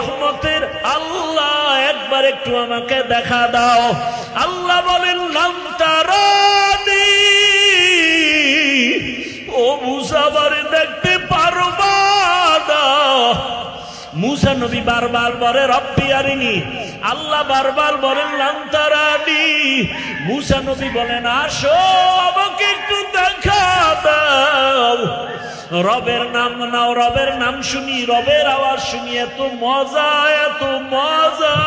রহমতের আল্লাহ, একবার একটু আমাকে দেখা দাও। আল্লাহ বলেন লাম তারানি, ও মুসা আমারে দেখতে পারবা না। মুসা নবী বারবার বলে রব্বি আরিনি, আল্লাহ বারবার বলেন লাম তারানি। মুসা নবী বলেন আসো আমাকে একটু দেখা দাও। রবের নাম নাও, রবের নাম শুনি, রবের আওয়াজ শুনি, এত মজা, এত মজা।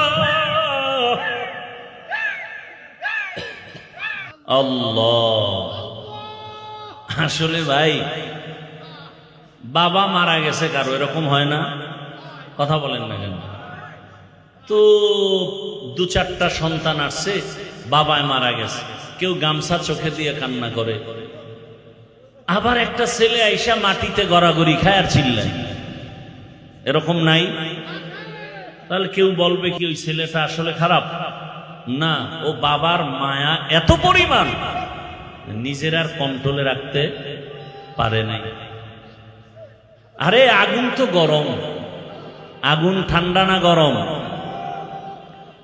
আল্লাহ, আসলে ভাই বাবা মারা গেছে কারো, এরকম হয় না? কথা বলেন না কেন? তো দু চারটা সন্তান আসছে, বাবায় মারা গেছে, কেউ গামছা চোখে দিয়ে কান্না করে, আবার একটা ছেলে আইসা মাটিতে গড়াগড়ি খায় আর চিল্লায়, এরকম নাই? তাহলে কেউ বলবে কি ওই ছেলেটা আসলে খারাপ? না, ও বাবার মায়া এত পরিমাণ নিজের আর কন্ট্রোলে রাখতে পারে নাই। আরে আগুন তো গরম, আগুন ঠান্ডা না গরম?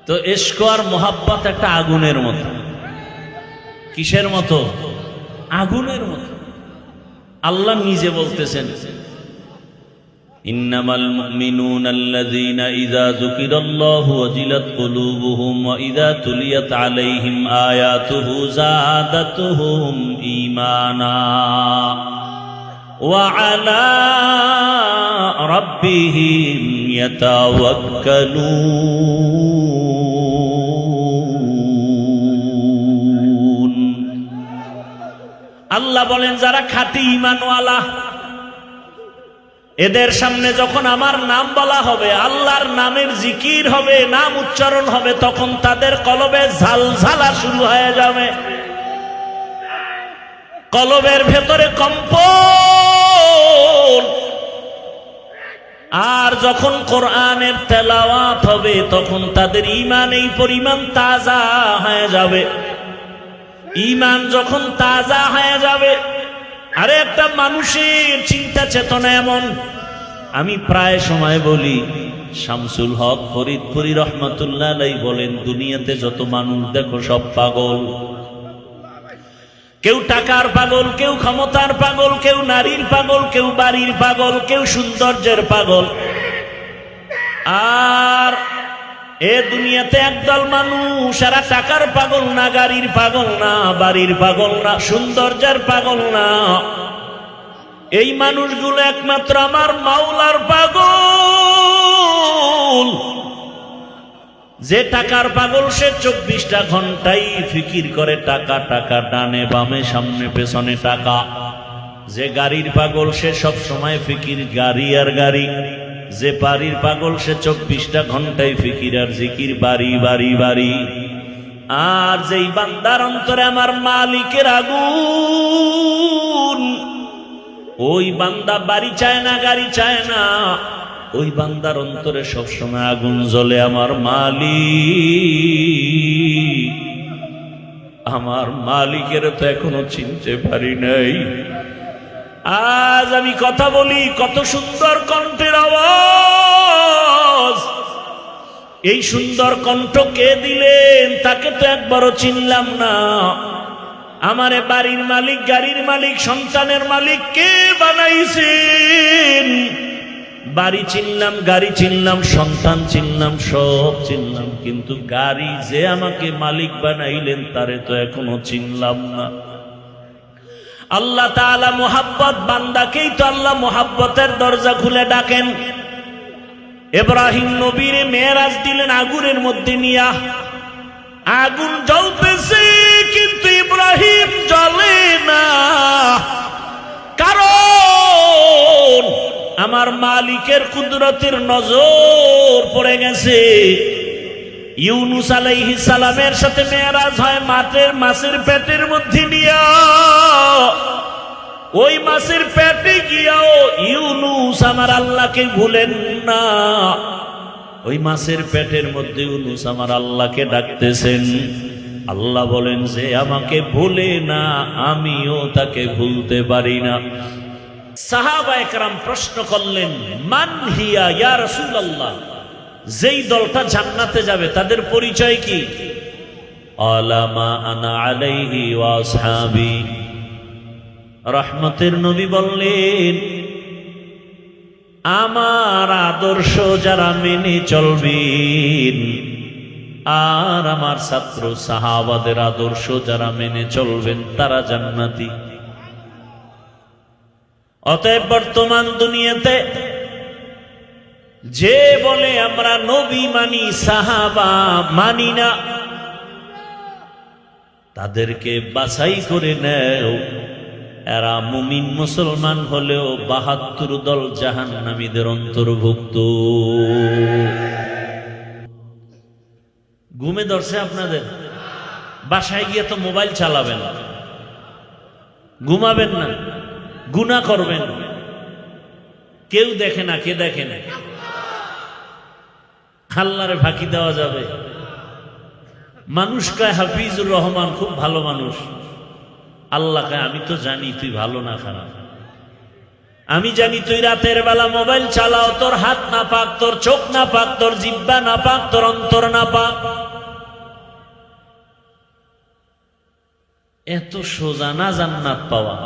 তো ইশক আর মোহাব্বত একটা আগুনের মতো। কিসের মতো? আগুনের মতো। আল্লাহ নিজে বলতেছেন ইন্নামাল মুমিনুনা আল্লাযীনা ইযা যুকিরাল্লাহু ওয়াজিলাত কুলুবুহুম ওয়া ইযা তুলিয়াত আলাইহিম আয়াতুহু যাদাতুহুম ঈমানা ওয়া আলা রাব্বিহিম ইয়াতাওয়াক্কালুন। আল্লাহ বলেন যারা খাঁটি ঈমানওয়ালা, এদের সামনে যখন আমার নাম বলা হবে, আল্লাহর নামের জিকির হবে, নাম উচ্চারণ হবে, তখন তাদের কলবে ঝালঝালা শুরু হয়ে যাবে, কলবের ভেতরে কম্পন। আর যখন কোরআনের তেলাওয়াত হবে, তখন তাদের ঈমান এই পরিমাণ তাজা হয়ে যাবে। ঈমান যখন তাজা হয়ে যাবে, আরে একটা মানুষের চিন্তা চেতনা এমন, আমি প্রায় সময় বলি, শামসুল হক ফরিদপুরি রহমাতুল্লাহ আলাইহি বলেন দুনিয়াতে যত মানুষ দেখো সব পাগল। কেউ টাকার পাগল, কেউ ক্ষমতার পাগল, কেউ নারীর পাগল, কেউ বাড়ির পাগল, কেউ সৌন্দর্যের পাগল। আর এ দুনিয়াতে একদল মানুষ, এরা টাকার পাগল না, গাড়ির পাগল না, বাড়ির পাগল না, সৌন্দর্যের পাগল না। এই মানুষগুলো একমাত্র আমার মাওলার পাগল। যে টাকার পাগল সে 24টা ঘন্টাই ফিকির করে টাকা, টাকা, ডানে বামে সামনে পেছনে টাকা। যে গাড়ির পাগল সে সব সময় ফিকির গাড়ি আর গাড়ি। যে বাড়ির পাগল সে 24টা ঘন্টায় ফিকির আর জিকির, বাড়ি বাড়ি বাড়ি। আর যেই বান্দার অন্তরে আমার মালিকের আগুন, ওই বান্দা বাড়ি চায় না, গাড়ি চায় না, ওই বান্দার অন্তরে সবসময় আগুন জ্বলে। আমার মালিক, আমার মালিকের তো এখনো চিনতে পারি নাই। আজ আমি কথা বলি, কত সুন্দর কণ্ঠের আওয়াজ। এই সুন্দর কণ্ঠ কে দিলেন? তাকে তো একবারও চিনলাম না। আমারে বাড়ির মালিক, গাড়ির মালিক, সন্তানের মালিক কে বানাইছেন? বাড়ি চিনলাম, গাড়ি চিনলাম, সন্তান চিনলাম, সব চিনলাম, কিন্তু গাড়ি যে আমাকে মালিক বানাইলেন তারে তো এখনো চিনলাম না। আল্লাহ তাআলা মোহাব্বত, বান্দাকেই তো আল্লাহ মোহাব্বতের দরজা খুলে ডাকেন। ইব্রাহিম নবীর মেরাজ দিলেন আগুনের মধ্যে নিয়া। আগুন জ্বলতেছে কিন্তু ইব্রাহিম জ্বলে না, কারণ আমার মালিকের কুদরতের নজর পড়ে গেছে। ইউনুস আলাইহিস সালামের সাথে মেরাজ হয় মাছের পেটের মধ্যে নিয়া। ওই মাছের পেটে গিয়াও ইউনুস আমার আল্লাহকে ভুলেন না। ওই মাছের পেটের মধ্যে ইউনুস আমার আল্লাহকে ডাকতেছেন। আল্লাহ বলেন যে আমাকে ভুলে না, আমিও তাকে ভুলতে পারি না। সাহাবায়ে কেরাম প্রশ্ন করলেন, মান হিয়া ইয়া রাসূলুল্লাহ, যেই দলটা জান্নাতে যাবে তাদের পরিচয় কি? আলামা আনা আলাইহি ওয়া আসহাবি। রহমতের নবী বললেন, আমার আদর্শ যারা মেনে চলবেন আর আমার ছাত্র সাহাবাদের আদর্শ যারা মেনে চলবেন তারা জান্নাতি। অতএব বর্তমান দুনিয়াতে যে বলে আমরা নবী মানি সাহাবা মানি না, তাদেরকে বাছাই করে নেও। এরা মুমিন মুসলমান হলেও ৭২ দল জাহান্নামীদের অন্তর্ভুক্ত। ঘুমে ধরছে আপনাদের? বাসায় গিয়ে তো মোবাইল চালাবেন, ঘুমাবেন না, গুনাহ করবেন। কেউ দেখে না, কে দেখে না? আল্লাহরে ফাঁকি দেওয়া যাবে? মানুষ কয় হাফিজুর রহমান খুব ভালো মানুষ, আল্লাহ কয় আমি তো জানি তুই ভালো না খারাপ। আমি জানি তুই রাতের বেলা মোবাইল চালাও, তোর হাত না পাক, তোর চোখ না পাক, তোর জিহ্বা না পাক, তোর অন্তর না পাক। এত সোজা না জান্নাত পাওয়া?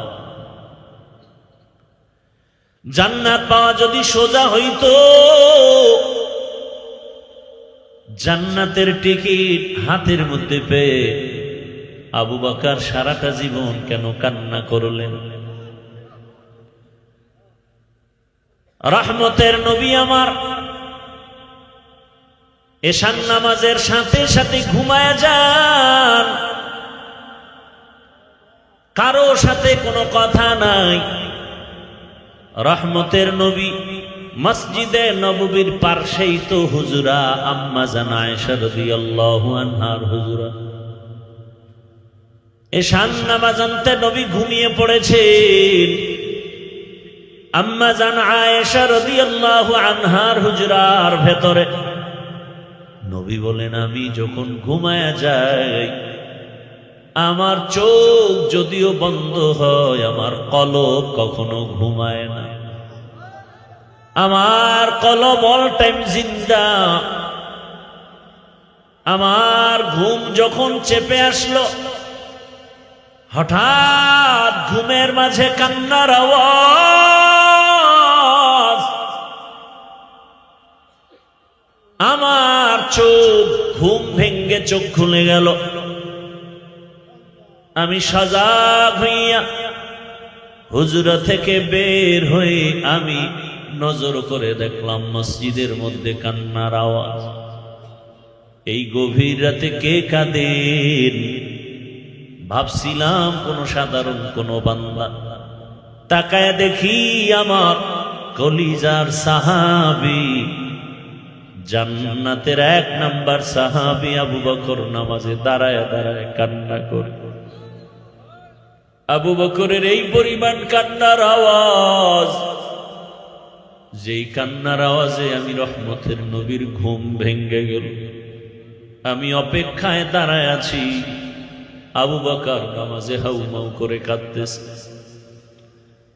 জান্নাত পাওয়া যদি সোজা হইতো, জান্নাতের টিকিট হাতের মধ্যে পেয়ে আবু বকর সারাটা জীবন কেন কান্না করলেন? রহমতের নবী আমার এশান নামাজের সাথে সাথে ঘুমায় যান, কারো সাথে কোনো কথা নাই। রহমতের নবী মসজিদে নববীর পার্শ্বেই তো হুজুরা আম্মা জান আয়েশা রাদিয়াল্লাহু আনহার হুজুরা। এশান নামাজ আনতে নবী ঘুমিয়ে পড়েছেন, আম্মা জান আয়েশা রাদিয়াল্লাহু আনহার হুজরার ভেতরে। নবী বলেন, আমি যখন ঘুমায়া যাই আমার চোখ যদিও বন্ধ হয়, আমার কলব কখনো ঘুমায় না। আমার কলব অল টাইম জিন্দা। আমার ঘুম যখন চেপে আসলো, হঠাৎ ঘুমের মাঝে কান্নার আওয়াজ, আমার চোখ ঘুম ভেঙ্গে চোখ খুলে গেল। আমি সজাগ হইয়া হুজরা থেকে বের হয়ে আমি নজর করে দেখলাম মসজিদের মধ্যে কান্নার আওয়াজ। এই গভীর রাতে কে কাঁদেন? ভাবছিলাম কোন সাধারণ কোন বান্দা। তাকায় দেখি আমার কলিজার সাহাবী, জান্নাতের ১ নাম্বার সাহাবী আবু বকর নামাজে দাঁড়ায় দাঁড়ায় কান্না করে। আবু বকরের এই পরিমাণ কান্নার আওয়াজ, যেই কান্নার আওয়াজে আমি রহমতের নবীর ঘুম ভেঙ্গে গেল। আমি অপেক্ষায় দাঁড়ায় আছি, আবু বকর নামাজে হাউমাউ করে কাঁদতেছে।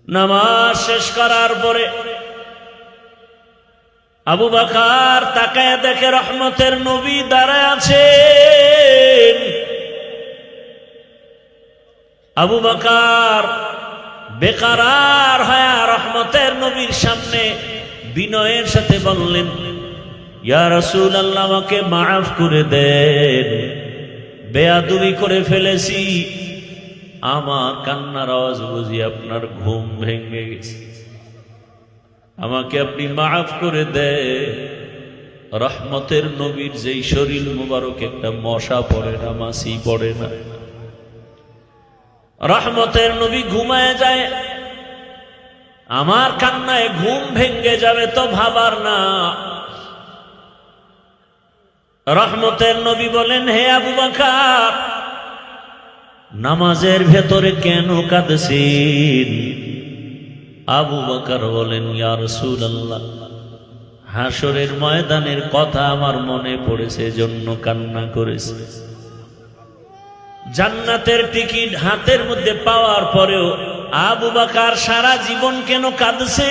নামাজ শেষ করার পরে আবু বকর তাকায় দেখে রহমতের নবী দাঁড়ায় আছেন। আবু বকর বেকারার হয়ে রহমতের নবীর সামনে বিনয়ের সাথে বললেন, ইয়া রাসূলুল্লাহ, আমাকে মাফ করে দেন, বেয়াদবি করে ফেলেছি। আমার কান্নার আওয়াজ বুঝি আপনার ঘুম ভেঙে গেছে, আমাকে আপনি মাফ করে দেন। রহমতের নবীর যেই শরীর মুবারক একটা মশা পড়ে না, মাছি পড়ে না। রহমতের নবী ঘুমায় যায়, আমার কান্নায় ঘুম ভেঙ্গে যাবে তো ভাবার না। রহমতের নবী বলেন, হে আবু বকর, নামাজের ভেতরে কেন কাঁদছেন? আবু বকর বলেন, ইয়া রাসূলুল্লাহ, হাসরের ময়দানের কথা আমার মনে পড়েছে, জন্য কান্না করেছে। জান্নাতের টিকিট হাতের মধ্যে পাওয়ার পরেও আবু বকর সারা জীবন কেন কাঁদছেন?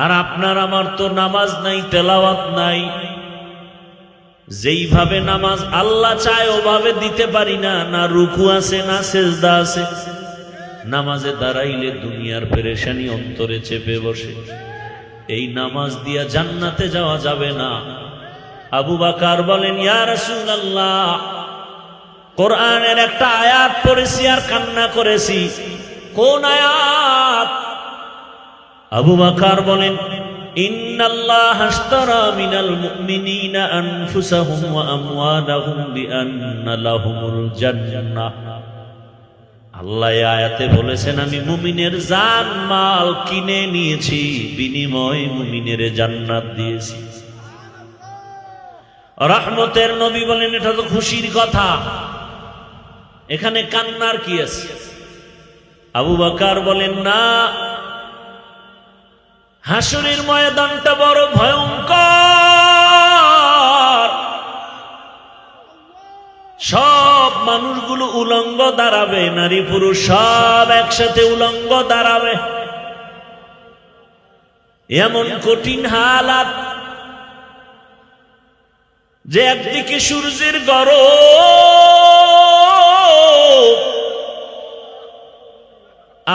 আর আপনার আমার তো নামাজ নাই, তেলাওয়াত নাই। যেইভাবে নামাজ আল্লাহ চায় ওভাবে দিতে পারি না, না রুকু আছে না সেজদা আছে। নামাজে দাঁড়াইলে দুনিয়ার পেরেশানি অন্তরে চেপে বসে। এই নামাজ দিয়া জান্নাতে যাওয়া যাবে না। আবু বকর বলেন, ইয়া রাসূলুল্লাহ, কোরআনের একটা আয়াত পড়েছি আর কান্না করেছি। কোন আয়াত? আবু বকর বলেন, ইন্নাল্লাহা আশতারা মিনাল মুমিনিনা আনফুসাহুম ওয়া আমওয়ালাহুম বিআন্না লাহুমুল জান্নাহ। আল্লাহ এই আয়াতে বলেছেন, আমি মুমিনের জান মাল কিনে নিয়েছি, বিনিময়ে মুমিনের জান্নাত দিয়েছি। রহমতের নবী বলেন, এটা তো খুশির কথা, এখানে কান্নার কি আছে? আবু বকর বলেন, না, হাসরের ময়দানটা বড় ভয়ঙ্কর। সব মানুষগুলো উলঙ্গ দাঁড়াবে, নারী পুরুষ সব একসাথে উলঙ্গ দাঁড়াবে। এমন কঠিন হালাত যে একদিকে সূর্যের গরম,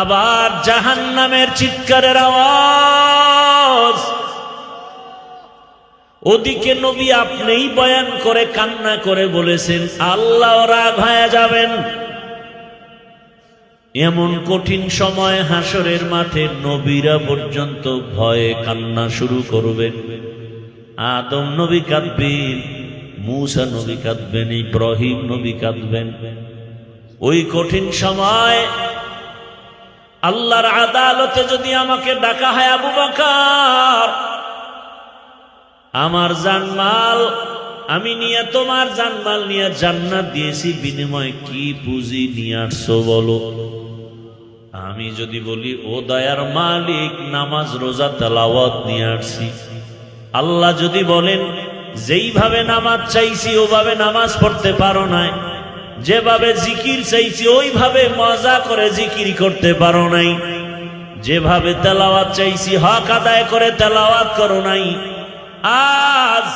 আবার জাহান্নামের চিৎকারের আওয়াজ। ওদিকে নবী আপনিই বয়ান করে কান্না করে বলেছেন, আল্লাহ রাগ হয়ে যাবেন। এমন কঠিন সময় হাসরের মাঠে নবীরা পর্যন্ত ভয়ে কান্না শুরু করবেন। আদম নবী কাঁদবেন, মূসা নবী কাঁদবেন, ইব্রাহিম নবী কাঁদবেন। ওই কঠিন সময় আল্লাহর আদালতে যদি আমাকে ডাকা হয়, আবু বকর, আমার জানমাল আমি নিয়ে, তোমার জানমাল নিয়ে জান্নাত দিয়েছি, বিনিময়ে কি পুঁজি নিয়ে আসছো বলো? আমি যদি বলি, ও দয়ার মালিক, নামাজ রোজা তেলাওয়াত নিয়ে আসছি। আল্লাহ যদি বলেন, যেইভাবে নামাজ চাইছি ওভাবে নামাজ পড়তে পারো নাই, যেভাবে জিকির চাইছি ওইভাবে মজা করে জিকির করতে পারো নাই, যেভাবে তেলাওয়াত চাইছি হক আদায় করে তেলাওয়াত করো নাই, আজ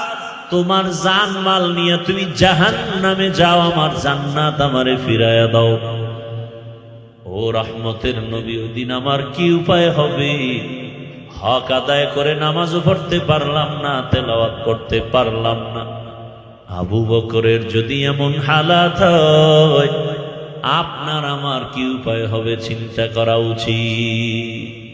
তোমার জানমাল নিয়ে তুমি জাহান্নামে যাও, আমার জান্নাত আমারে ফিরাইয়া দাও। ও রহমতের নবী, ওদিন আমার কি উপায় হবে? হক আদায় করে নামাজও পড়তে পারলাম না, তেলাওয়াত করতে পারলাম না। আবু বকরের যদি এমন হালাত হয়, আপনার আমার কি উপায় হবে চিন্তা করা উচিত।